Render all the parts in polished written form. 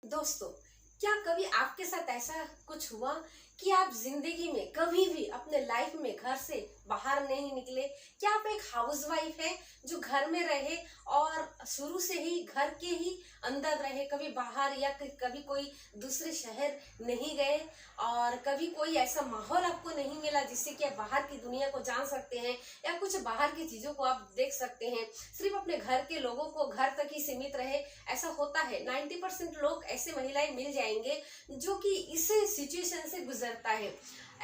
दोस्तों, क्या कभी आपके साथ ऐसा कुछ हुआ कि आप जिंदगी में कभी भी अपने लाइफ में घर से बाहर नहीं निकले? क्या आप एक हाउसवाइफ है जो घर में रहे और शुरू से ही घर के ही अंदर रहे, कभी बाहर या कभी कोई दूसरे शहर नहीं गए और कभी कोई ऐसा माहौल आपको नहीं मिला जिससे कि आप बाहर की दुनिया को जान सकते हैं या कुछ बाहर की चीजों को आप देख सकते हैं? सिर्फ अपने घर के लोगों को घर तक ही सीमित रहे, ऐसा होता है। 90% लोग ऐसे महिलाएं मिल जाएंगे जो कि इस सिचुएशन से गुजरता है।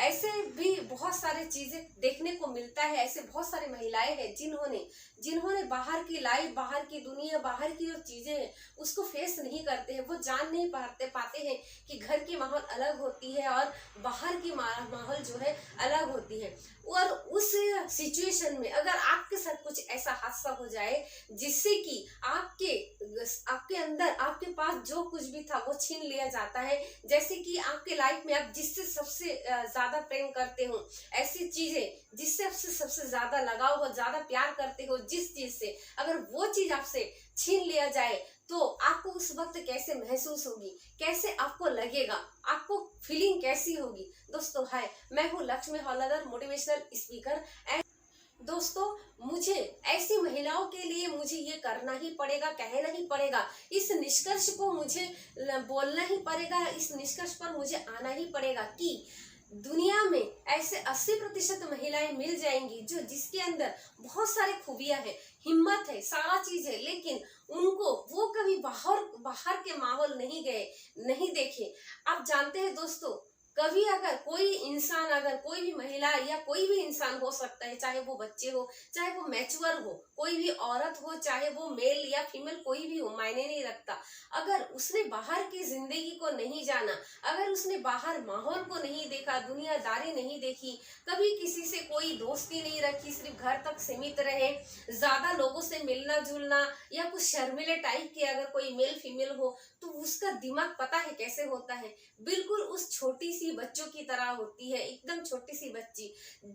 ऐसे भी बहुत सारे चीजें देखने को मिलता है। ऐसे बहुत सारी महिलाएं हैं जिन्होंने जिन्होंने बाहर की लाइफ, बाहर की दुनिया, बाहर की जो चीजें हैं उसको फेस नहीं करते हैं। वो जान नहीं पाते हैं कि घर की माहौल अलग होती है और बाहर की माहौल जो है अलग होती है। और उस सिचुएशन में अगर आपके साथ कुछ ऐसा हादसा हो जाए जिससे कि आपके आपके अंदर, आपके पास जो कुछ भी था वो छीन लिया जाता है, जैसे कि आपके लाइफ में आप जिससे सबसे ज्यादा प्रेम करते हो, ऐसी चीजें जिससे आपसे सबसे ज्यादा लगाव हो, ज्यादा प्यार करते हो जिस चीज से, अगर वो चीज आपसे छीन लिया जाए तो आपको उस वक्त कैसे महसूस होगी, कैसे आपको लगेगा, आपको फीलिंग कैसी होगी? दोस्तों हाय, मैं हूँ लक्ष्मी हौलादार, मोटिवेशनल स्पीकर। दोस्तों, मुझे ऐसी महिलाओं के लिए मुझे ये करना ही पड़ेगा, कहना ही पड़ेगा, इस निष्कर्ष को मुझे बोलना ही पड़ेगा, इस निष्कर्ष पर मुझे आना ही पड़ेगा कि दुनिया में ऐसे 80% महिलाएं मिल जाएंगी जो जिसके अंदर बहुत सारी खूबियां हैं, हिम्मत है, सारा चीज है, लेकिन उनको वो कभी बाहर बाहर के माहौल नहीं गए, नहीं देखे। आप जानते हैं दोस्तों, कभी अगर कोई इंसान, अगर कोई भी महिला या कोई भी इंसान हो सकता है, चाहे वो बच्चे हो, चाहे वो मैच्योर हो, कोई भी औरत हो, चाहे वो मेल या फीमेल कोई भी हो, मायने नहीं रखता, अगर उसने बाहर की जिंदगी को नहीं जाना, अगर उसने बाहर माहौल को नहीं देखा, दुनियादारी नहीं देखी, कभी किसी से कोई दोस्ती नहीं रखी, सिर्फ घर तक सीमित रहे, ज्यादा लोगों से मिलना जुलना या कुछ शर्मिले टाइप के अगर कोई मेल फीमेल हो, तो उसका दिमाग पता है कैसे होता है? बिल्कुल उस छोटी सी बच्चों की तरह होती है, एकदम छोटी सी बच्ची।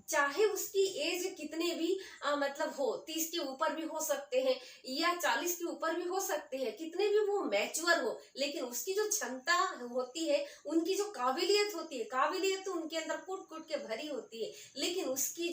चाहे उसकी एज कितने भी मतलब हो, 30 के ऊपर भी हो सकते हैं या 40 के ऊपर भी हो सकते हैं, कितने भी वो मैच्योर हो, लेकिन उसकी जो क्षमता होती है, उनकी जो काबिलियत होती है, काबिलियत तो उनके अंदर कूट कूट के भरी होती है, लेकिन उसकी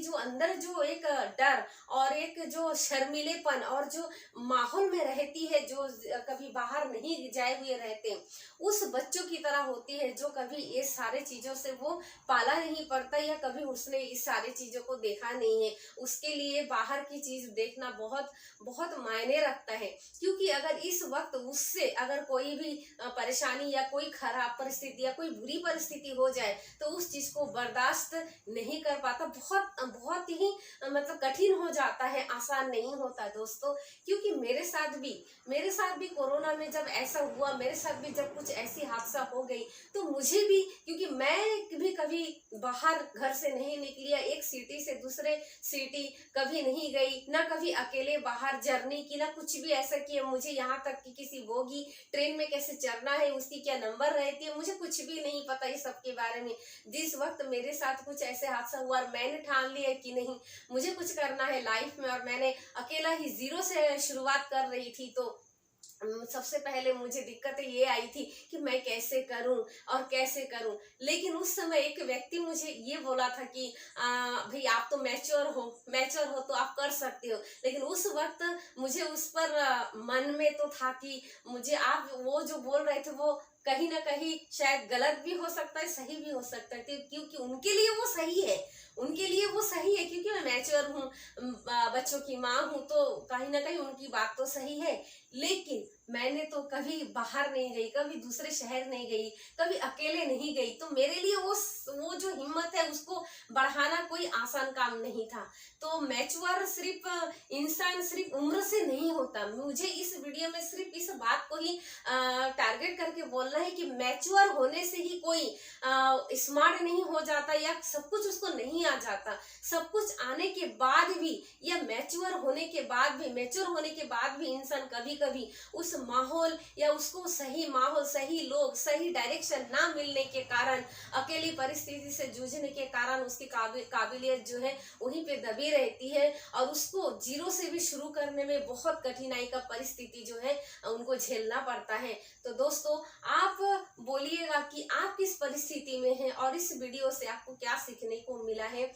जो अंदर जो एक डर और एक जो शर्मीलेपन और जो माहौल में रहती है, जो कभी बाहर नहीं जाए हुए रहते हैं, उस बच्चों की तरह होती है जो कभी ये सारे चीजों से वो पाला नहीं पड़ता या कभी उसने इस सारी चीजों को देखा नहीं है। उसके लिए बाहर की चीज देखना बहुत बहुत मायने रखता है, क्योंकि अगर इस वक्त उससे अगर कोई भी परेशानी या कोई खराब परिस्थिति या कोई बुरी परिस्थिति हो जाए तो उस चीज को बर्दाश्त नहीं कर पाता। बहुत बहुत ही मतलब कठिन हो जाता है, आसान नहीं होता दोस्तों। क्योंकि मेरे साथ भी कोरोना में जब ऐसा हुआ, मेरे साथ भी जब कुछ ऐसी हादसा हो गई, तो मुझे भी, क्योंकि मैं भी कभी बाहर घर से नहीं निकली, एक सिटी से दूसरे सिटी कभी नहीं गई, ना कभी अकेले बाहर जर्नी की, ना कुछ भी ऐसा किया। मुझे यहाँ तक कि किसी बोगी ट्रेन में कैसे चढ़ना है, उसकी क्या नंबर रहती है, मुझे कुछ भी नहीं पता इस सब के बारे में। जिस वक्त मेरे साथ कुछ ऐसे हादसा हुआ और मैंने ठान लिया कि नहीं, मुझे कुछ करना है लाइफ में, और मैंने अकेला ही जीरो से शुरुआत कर रही थी, तो सबसे पहले मुझे दिक्कतें ये आई थी कि मैं कैसे करूं और कैसे करूं। लेकिन उस समय एक व्यक्ति मुझे ये बोला था कि भाई आप तो मैच्योर हो तो आप कर सकते हो। लेकिन उस वक्त मुझे उस पर मन में तो था कि मुझे आप वो जो बोल रहे थे वो कहीं ना कहीं शायद गलत भी हो सकता है, सही भी हो सकता है, क्योंकि उनके लिए वो सही है, उनके लिए वो सही है, क्योंकि मैं मैच्योर हूँ, बच्चों की माँ हूँ, तो कहीं ना कहीं उनकी बात तो सही है। लेकिन मैंने तो कभी बाहर नहीं गई, कभी दूसरे शहर नहीं गई, कभी अकेले नहीं गई, तो मेरे लिए वो जो हिम्मत है उसको बढ़ाना कोई आसान काम नहीं था। तो मैच्योर सिर्फ इंसान सिर्फ उम्र से नहीं होता। मुझे इस वीडियो में सिर्फ इस बात को ही टारगेट करके बोलना है कि मैच्योर होने से ही कोई स्मार्ट नहीं हो जाता या सब कुछ उसको नहीं आ जाता। सब कुछ आने के बाद भी या मैच्योर होने के बाद भी इंसान कभी कभी उस माहौल या उसको सही माहौल, सही लोग, सही डायरेक्शन ना मिलने के कारण, अकेली परिस्थिति से जूझने के कारण उसकी काबिलियत जो है वहीं पे दबी रहती है और उसको जीरो से भी शुरू करने में बहुत कठिनाई का परिस्थिति जो है उनको झेलना पड़ता है। तो दोस्तों, आप बोलिएगा कि आप किस परिस्थिति में हैं और इस वीडियो से आपको क्या सीखने को मिला है।